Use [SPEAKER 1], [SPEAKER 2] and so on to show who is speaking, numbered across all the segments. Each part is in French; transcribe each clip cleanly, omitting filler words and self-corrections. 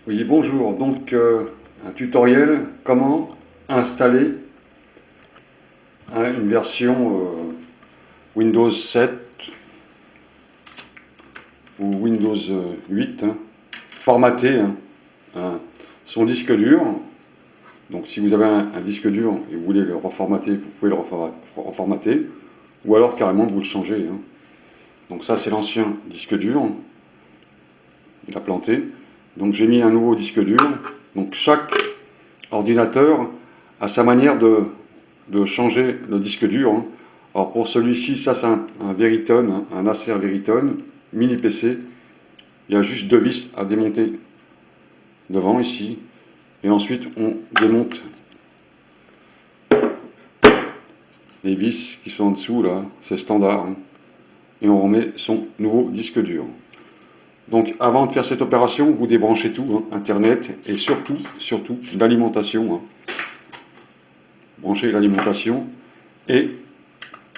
[SPEAKER 1] Oui, bonjour. Donc, un tutoriel comment installer une version Windows 7 ou Windows 8, formater son disque dur. Donc, si vous avez un disque dur et vous voulez le reformater, vous pouvez le reformater, ou alors carrément vous le changez. Donc, ça, c'est l'ancien disque dur. Il a planté. Donc, j'ai mis un nouveau disque dur. Donc, chaque ordinateur a sa manière de changer le disque dur. Alors pour celui-ci, ça c'est un Veritone, un Acer Veritone, mini PC. Il y a juste deux vis à démonter devant ici. Et ensuite on démonte les vis qui sont en dessous là, c'est standard. Et on remet son nouveau disque dur. Donc avant de faire cette opération, vous débranchez tout, Internet et surtout l'alimentation. Branchez l'alimentation et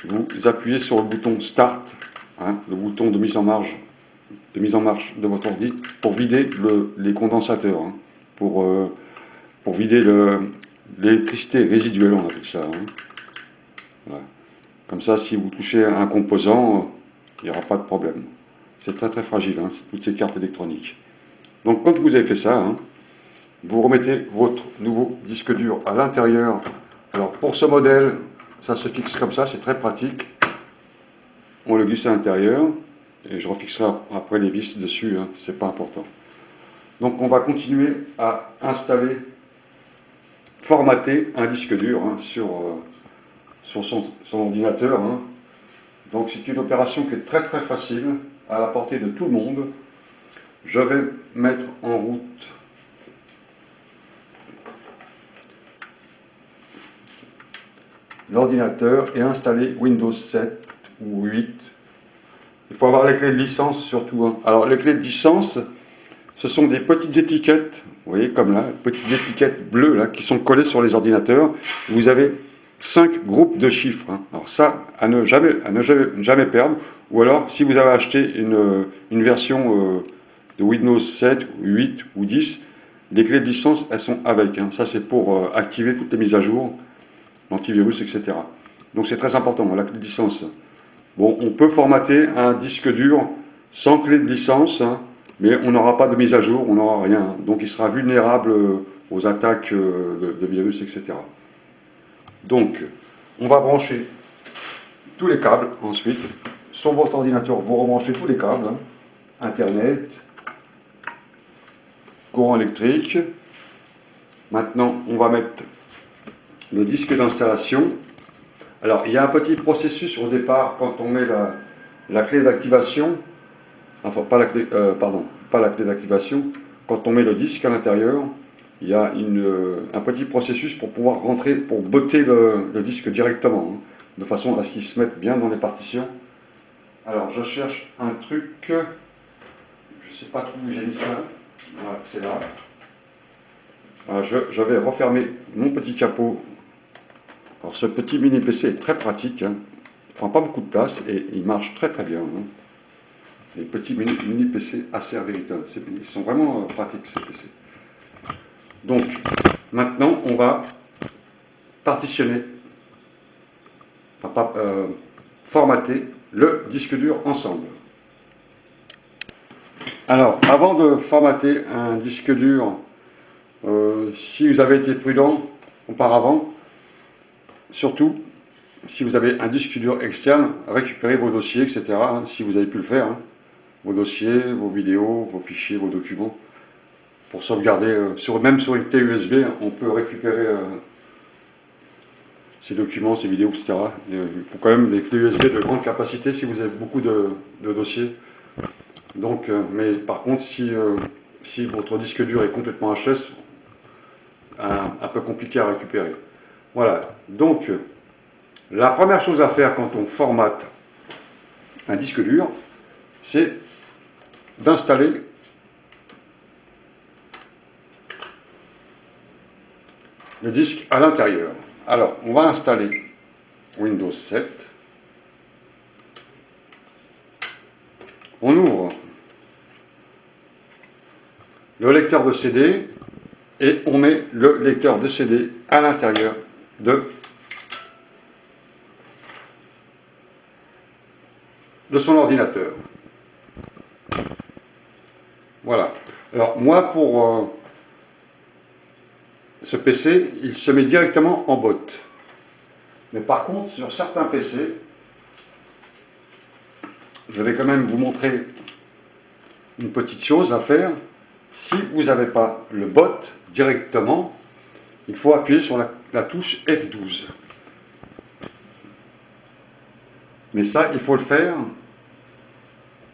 [SPEAKER 1] vous appuyez sur le bouton Start, le bouton de mise en marche de votre ordi pour vider les condensateurs, pour vider l'électricité résiduelle, on appelle ça. Voilà. Comme ça, si vous touchez un composant, il n'y aura pas de problème. C'est très très fragile, toutes ces cartes électroniques. Donc quand vous avez fait ça, vous remettez votre nouveau disque dur à l'intérieur. Alors pour ce modèle, ça se fixe comme ça, c'est très pratique. On le glisse à l'intérieur et je refixerai après les vis dessus, c'est pas important. Donc on va continuer à installer, formater un disque dur sur son ordinateur. Donc c'est une opération qui est très très facile, à la portée de tout le monde. Je vais mettre en route l'ordinateur et installer Windows 7 ou 8. Il faut avoir les clés de licence surtout. Alors les clés de licence, ce sont des petites étiquettes, vous voyez comme là, petites étiquettes bleues là, qui sont collées sur les ordinateurs. Vous avez 5 groupes de chiffres. Alors ça, à ne jamais perdre. Ou alors, si vous avez acheté une version de Windows 7, 8 ou 10, les clés de licence, elles sont avec. Ça, c'est pour activer toutes les mises à jour, l'antivirus, etc. Donc c'est très important, la clé de licence. Bon, on peut formater un disque dur sans clé de licence, mais on n'aura pas de mise à jour, on n'aura rien. Donc il sera vulnérable aux attaques de virus, etc. Donc, on va brancher tous les câbles ensuite. Sur votre ordinateur, vous rebranchez tous les câbles. Internet, courant électrique. Maintenant, on va mettre le disque d'installation. Alors, il y a un petit processus au départ quand on met la clé d'activation. Enfin, pas la clé d'activation. Quand on met le disque à l'intérieur, il y a un petit processus pour pouvoir rentrer, pour botter le disque directement, de façon à ce qu'il se mette bien dans les partitions. Alors, je cherche un truc, je ne sais pas trop où j'ai mis ça. Voilà, c'est là. Voilà, je vais refermer mon petit capot. Alors, ce petit mini PC est très pratique, il ne prend pas beaucoup de place et il marche très très bien. Les petits mini PC Acer Veritone, ils sont vraiment pratiques ces PC. Donc, maintenant, on va partitionner, formater le disque dur ensemble. Alors, avant de formater un disque dur, si vous avez été prudent auparavant, surtout si vous avez un disque dur externe, récupérez vos dossiers, etc. Si vous avez pu le faire, vos dossiers, vos vidéos, vos fichiers, vos documents, pour sauvegarder, même sur une clé USB, on peut récupérer ces documents, ces vidéos, etc. Il faut quand même des clés USB de grande capacité si vous avez beaucoup de dossiers. Donc, mais par contre, si votre disque dur est complètement HS, un peu compliqué à récupérer. Voilà, donc la première chose à faire quand on formate un disque dur, c'est d'installer le disque à l'intérieur. Alors, on va installer Windows 7. On ouvre le lecteur de CD et on met le lecteur de CD à l'intérieur de son ordinateur. Voilà. Alors moi, pour ce PC, il se met directement en botte. Mais par contre, sur certains PC, je vais quand même vous montrer une petite chose à faire. Si vous n'avez pas le bot directement, il faut appuyer sur la touche F12. Mais ça, il faut le faire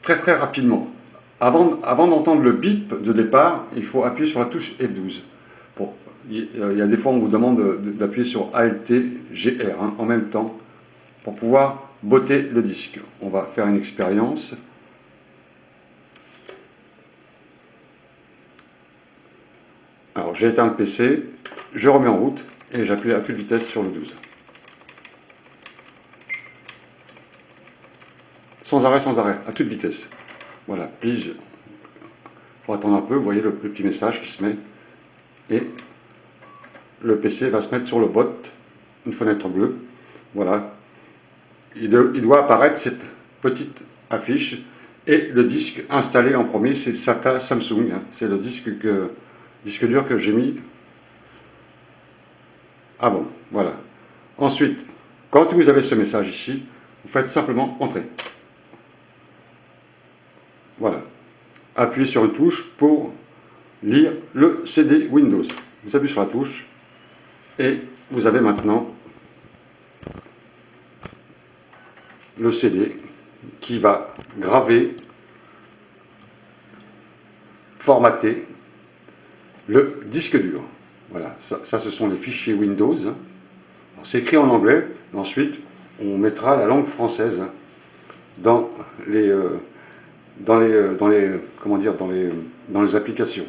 [SPEAKER 1] très très rapidement. Avant d'entendre le bip de départ, il faut appuyer sur la touche F12. Bon, il y a des fois on vous demande d'appuyer sur ALT-GR en même temps pour pouvoir botter le disque. On va faire une expérience. Alors j'ai éteint le PC, je remets en route et j'appuie à toute vitesse sur le 12. Sans arrêt, à toute vitesse. Voilà, please. Il faut attendre un peu, vous voyez le petit message qui se met. Et le PC va se mettre sur le bot, une fenêtre bleue. Voilà. Il doit apparaître cette petite affiche. Et le disque installé en premier, c'est SATA Samsung. C'est le disque dur que j'ai mis avant. Voilà. Ensuite, quand vous avez ce message ici, vous faites simplement entrer. Voilà. Appuyez sur une touche pour lire le CD Windows. Vous appuyez sur la touche et vous avez maintenant le CD qui va graver, formater le disque dur. Voilà, ça ce sont les fichiers Windows. C'est écrit en anglais, ensuite on mettra la langue française dans les applications.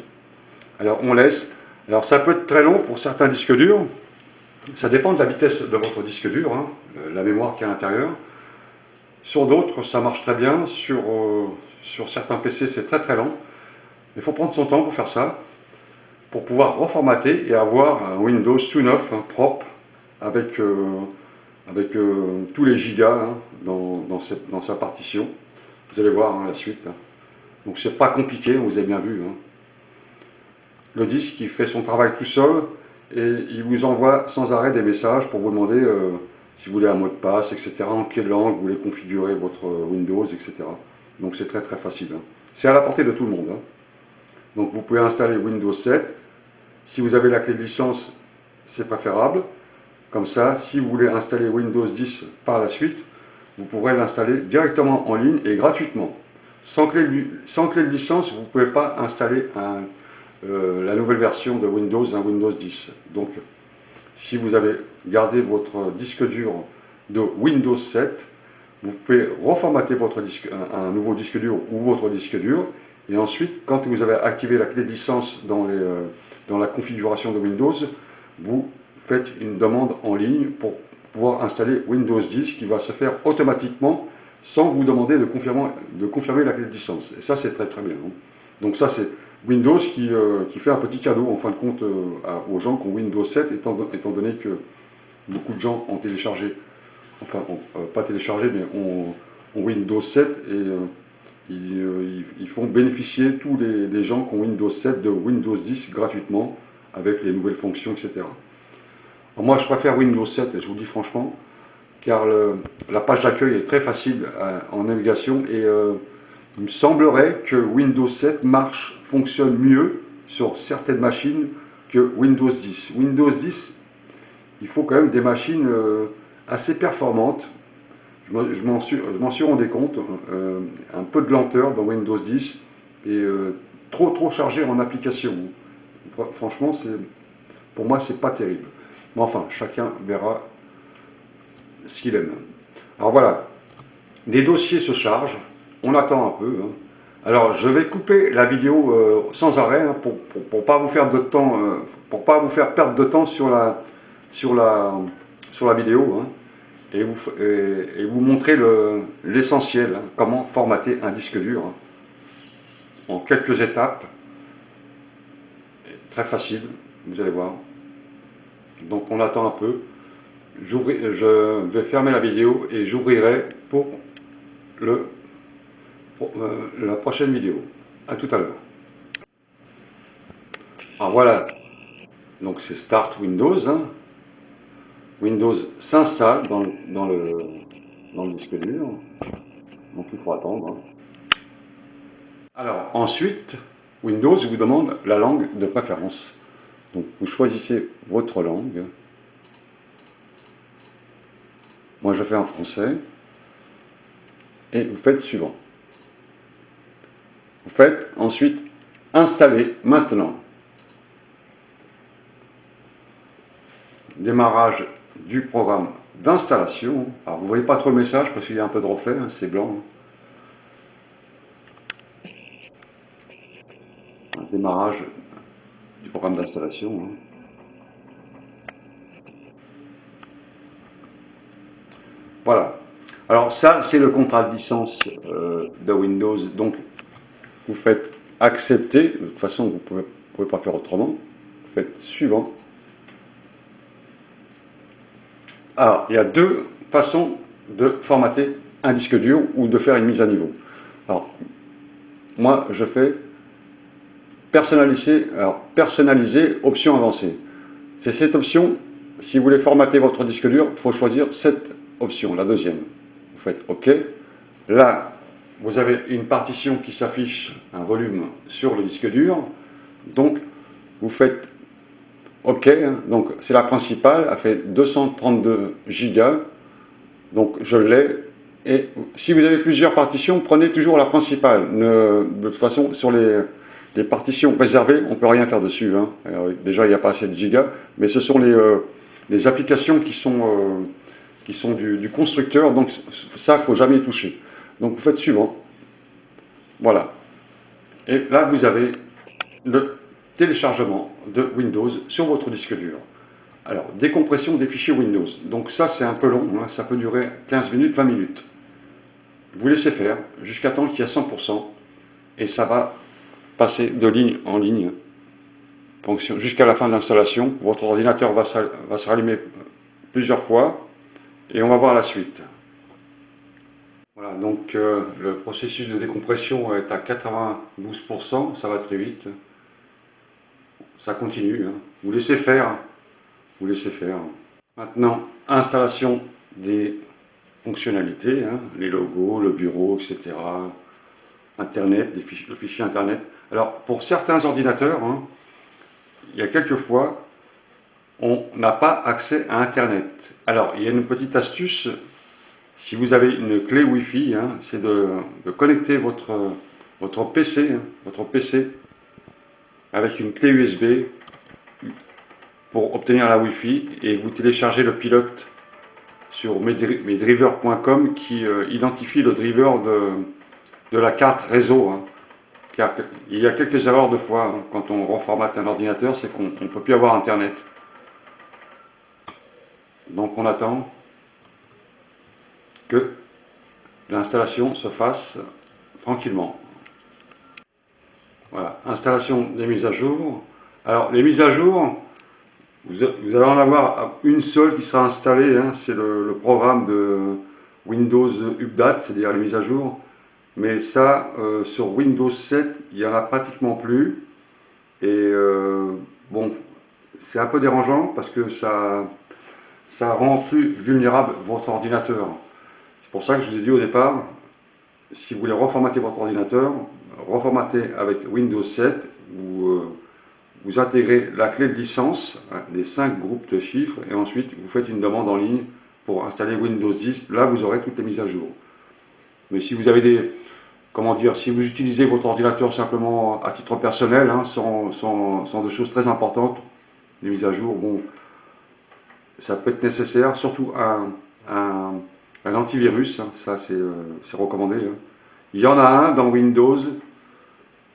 [SPEAKER 1] Alors on laisse. Alors ça peut être très long pour certains disques durs. Ça dépend de la vitesse de votre disque dur, la mémoire qui est à l'intérieur. Sur d'autres, ça marche très bien. Sur certains PC, c'est très très lent. Il faut prendre son temps pour faire ça, pour pouvoir reformater et avoir un Windows tout neuf, propre, avec tous les gigas dans sa partition. Vous allez voir la suite. Donc c'est pas compliqué, vous avez bien vu. Le disque, il fait son travail tout seul et il vous envoie sans arrêt des messages pour vous demander si vous voulez un mot de passe, etc. En quelle langue vous voulez configurer votre Windows, etc. Donc c'est très très facile. C'est à la portée de tout le monde. Donc vous pouvez installer Windows 7. Si vous avez la clé de licence, c'est préférable. Comme ça, si vous voulez installer Windows 10 par la suite, vous pourrez l'installer directement en ligne et gratuitement. Sans clé de licence, vous ne pouvez pas installer la nouvelle version de Windows, un Windows 10. Donc, si vous avez gardé votre disque dur de Windows 7, vous pouvez reformater un nouveau disque dur ou votre disque dur. Et ensuite, quand vous avez activé la clé de licence dans la configuration de Windows, vous faites une demande en ligne pour pouvoir installer Windows 10 qui va se faire automatiquement sans vous demander de confirmer la clé de licence. Et ça, c'est très très bien. Donc ça, c'est Windows qui fait un petit cadeau en fin de compte aux gens qui ont Windows 7, étant donné que beaucoup de gens ont téléchargé, enfin pas téléchargé, mais ont Windows 7 et ils font bénéficier tous les gens qui ont Windows 7 de Windows 10 gratuitement avec les nouvelles fonctions, etc. Alors moi, je préfère Windows 7, et je vous le dis franchement, car la page d'accueil est très facile en navigation et il me semblerait que Windows 7 fonctionne mieux sur certaines machines que Windows 10. Windows 10, il faut quand même des machines assez performantes. Je m'en suis rendu compte, un peu de lenteur dans Windows 10 et trop chargé en application. Franchement, pour moi, c'est pas terrible. Mais enfin, chacun verra ce qu'il aime. Alors voilà, les dossiers se chargent, on attend un peu. Alors je vais couper la vidéo sans arrêt pour pas vous faire de temps, pour pas vous faire perdre de temps sur la vidéo et vous montrer l'essentiel, comment formater un disque dur en quelques étapes. Très facile, vous allez voir. Donc on attend un peu. Je vais fermer la vidéo et j'ouvrirai pour, la prochaine vidéo. À tout à l'heure. Alors voilà, donc c'est Start Windows. Hein. Windows s'installe dans le disque dur. Donc il faut attendre. Hein. Alors ensuite, Windows vous demande la langue de préférence. Donc vous choisissez votre langue. Moi je fais en français. Et vous faites suivant. Vous faites ensuite installer maintenant. Démarrage du programme d'installation. Alors vous ne voyez pas trop le message parce qu'il y a un peu de reflet, hein, c'est blanc. Un démarrage du programme d'installation. Hein. Voilà. Alors ça, c'est le contrat de licence de Windows. Donc vous faites accepter. De toute façon, vous ne pouvez pas faire autrement. Vous faites suivant. Alors, il y a deux façons de formater un disque dur ou de faire une mise à niveau. Alors, moi, je fais personnaliser, option avancée. C'est cette option, si vous voulez formater votre disque dur, il faut choisir cette option, la deuxième. Vous faites OK. Là, vous avez une partition qui s'affiche, un volume sur le disque dur. Donc, vous faites OK, donc c'est la principale, elle fait 232 gigas, donc je l'ai. Et si vous avez plusieurs partitions, prenez toujours la principale. De toute façon, sur les partitions réservées, on ne peut rien faire dessus. Hein. Alors, déjà, il n'y a pas assez de gigas, mais ce sont les applications qui sont du constructeur, donc ça, il ne faut jamais y toucher. Donc vous faites suivant. Voilà. Et là, vous avez le téléchargement de Windows sur votre disque dur. Alors, décompression des fichiers Windows. Donc ça, c'est un peu long, hein, ça peut durer 15 minutes, 20 minutes. Vous laissez faire jusqu'à temps qu'il y a 100%, et ça va passer de ligne en ligne jusqu'à la fin de l'installation. Votre ordinateur va se rallumer plusieurs fois, et on va voir la suite. Voilà, donc le processus de décompression est à 92%, ça va très vite. Ça continue, hein. Vous laissez faire. Vous laissez faire. Maintenant, installation des fonctionnalités, hein, les logos, le bureau, etc. Internet, le fichier Internet. Alors, pour certains ordinateurs, hein, il y a quelques fois, on n'a pas accès à Internet. Alors, il y a une petite astuce. Si vous avez une clé Wi-Fi, hein, c'est de connecter votre PC, avec une clé USB pour obtenir la Wi-Fi, et vous téléchargez le pilote sur mesdrivers.com qui identifie le driver de la carte réseau. Hein. Car il y a quelques erreurs de fois hein, quand on reformate un ordinateur, c'est qu'on ne peut plus avoir Internet. Donc on attend que l'installation se fasse tranquillement. Voilà, installation des mises à jour. Alors les mises à jour, vous allez en avoir une seule qui sera installée, hein, c'est le programme de Windows Update, c'est-à-dire les mises à jour. Mais ça, sur Windows 7, il n'y en a pratiquement plus. Et bon, c'est un peu dérangeant parce que ça rend plus vulnérable votre ordinateur. C'est pour ça que je vous ai dit au départ, si vous voulez reformater votre ordinateur, reformatez avec Windows 7, vous intégrez la clé de licence, hein, les 5 groupes de chiffres, et ensuite vous faites une demande en ligne pour installer Windows 10. Là, vous aurez toutes les mises à jour. Mais si vous avez si vous utilisez votre ordinateur simplement à titre personnel, hein, sans de choses très importantes, les mises à jour, bon, ça peut être nécessaire, surtout un antivirus, hein, ça c'est recommandé. Hein. Il y en a un dans Windows,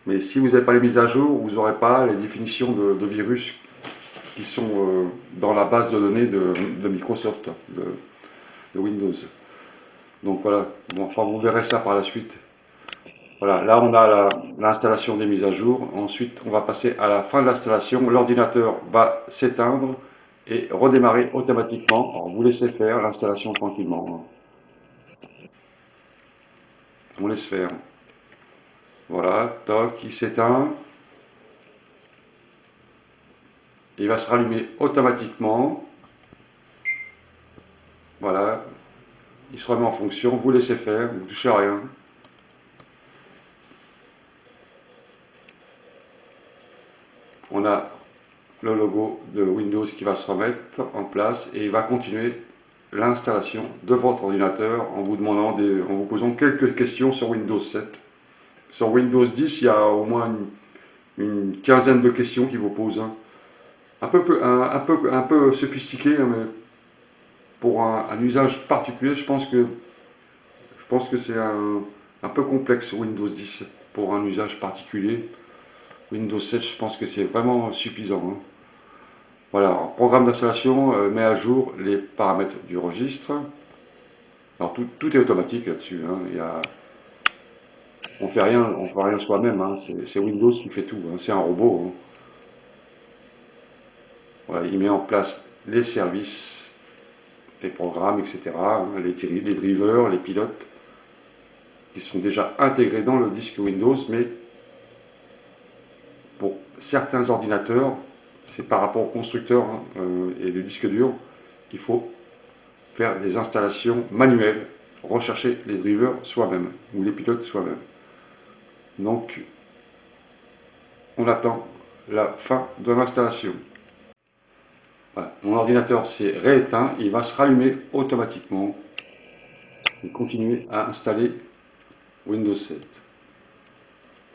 [SPEAKER 1] mais si vous n'avez pas les mises à jour, vous n'aurez pas les définitions de virus qui sont dans la base de données de Microsoft, de Windows. Donc voilà, bon, enfin, vous verrez ça par la suite. Voilà, là on a l'installation des mises à jour. Ensuite, on va passer à la fin de l'installation. L'ordinateur va s'éteindre et redémarrer automatiquement. Alors, vous laissez faire l'installation tranquillement. On laisse faire. Voilà, toc, il s'éteint. Il va se rallumer automatiquement. Voilà, il se remet en fonction. Vous laissez faire, vous ne touchez à rien. On a le logo de Windows qui va se remettre en place et il va continuer l'installation de votre ordinateur en vous demandant en vous posant quelques questions sur Windows 7. Sur Windows 10, il y a au moins une quinzaine de questions qui vous posent. Hein. Un peu sophistiqué, hein, mais pour un usage particulier, je pense que c'est un peu complexe Windows 10 pour un usage particulier. Windows 7, je pense que c'est vraiment suffisant. Hein. Voilà, programme d'installation met à jour les paramètres du registre. Alors tout est automatique là-dessus. Hein. On fait rien soi-même. Hein. C'est Windows qui fait tout. Hein. C'est un robot. Hein. Voilà, il met en place les services, les programmes, etc. Hein, les drivers, les pilotes, qui sont déjà intégrés dans le disque Windows, mais pour certains ordinateurs, c'est par rapport au constructeur hein, et le disque dur, il faut faire des installations manuelles, rechercher les drivers soi-même, ou les pilotes soi-même. Donc, on attend la fin de l'installation. Voilà. Mon ordinateur s'est rééteint, il va se rallumer automatiquement et continuer à installer Windows 7.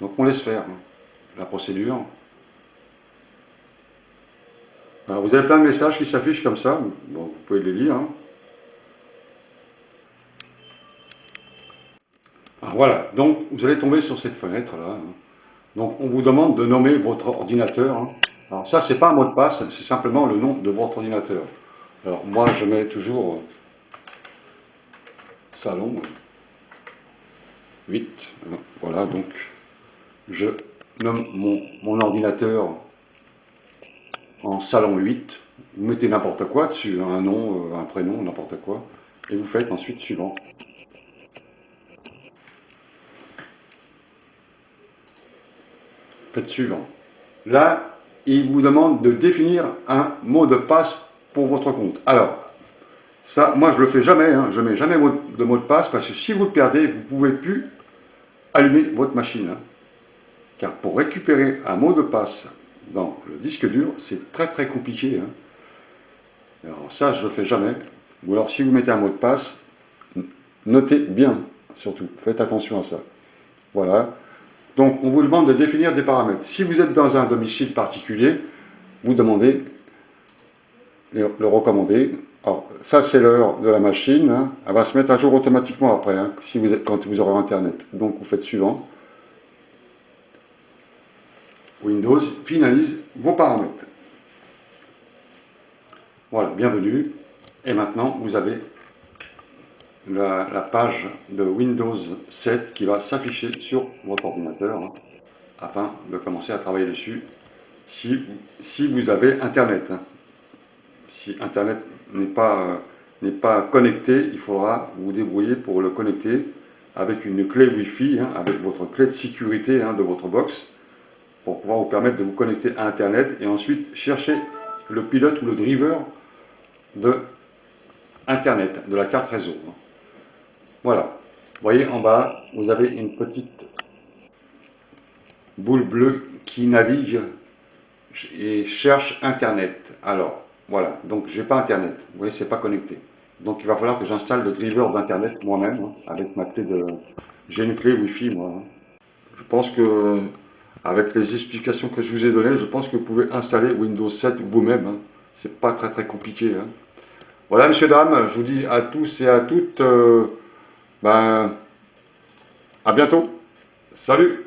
[SPEAKER 1] Donc on laisse faire hein, la procédure. Alors, vous avez plein de messages qui s'affichent comme ça, bon, vous pouvez les lire. Hein. Alors, voilà, donc vous allez tomber sur cette fenêtre là. Hein. Donc on vous demande de nommer votre ordinateur. Hein. Alors ça, c'est pas un mot de passe, c'est simplement le nom de votre ordinateur. Alors moi, je mets toujours salon 8. Voilà, donc je nomme mon ordinateur en salon 8. Vous mettez n'importe quoi dessus, un nom, un prénom, n'importe quoi. Et vous faites ensuite suivant. Faites suivant. Là, il vous demande de définir un mot de passe pour votre compte. Alors, ça, moi je le fais jamais, hein. Je ne mets jamais de mot de passe parce que si vous le perdez, vous ne pouvez plus allumer votre machine. Hein. Car pour récupérer un mot de passe dans le disque dur, c'est très très compliqué. Hein. Alors ça, je ne le fais jamais. Ou alors si vous mettez un mot de passe, notez bien, surtout, faites attention à ça. Voilà. Donc on vous demande de définir des paramètres. Si vous êtes dans un domicile particulier, vous demandez le recommander. Alors, ça c'est l'heure de la machine, hein. Elle va se mettre à jour automatiquement après, hein, quand vous aurez Internet. Donc vous faites suivant. Windows finalise vos paramètres. Voilà, bienvenue. Et maintenant vous avez la page de Windows 7 qui va s'afficher sur votre ordinateur hein, afin de commencer à travailler dessus si vous avez Internet. Hein. Si Internet n'est pas connecté, il faudra vous débrouiller pour le connecter avec une clé Wi-Fi, hein, avec votre clé de sécurité hein, de votre box, pour pouvoir vous permettre de vous connecter à Internet et ensuite chercher le pilote ou le driver de Internet, de la carte réseau. Voilà. Vous voyez en bas, vous avez une petite boule bleue qui navigue et cherche Internet. Alors, voilà. Donc, j'ai pas Internet. Vous voyez, c'est pas connecté. Donc, il va falloir que j'installe le driver d'Internet moi-même, hein, avec ma clé de... J'ai une clé Wi-Fi, moi. Hein. Je pense que, avec les explications que je vous ai données, je pense que vous pouvez installer Windows 7 vous-même. Hein. C'est pas très très compliqué. Hein. Voilà, messieurs, dames, je vous dis à tous et à toutes, à bientôt. Salut!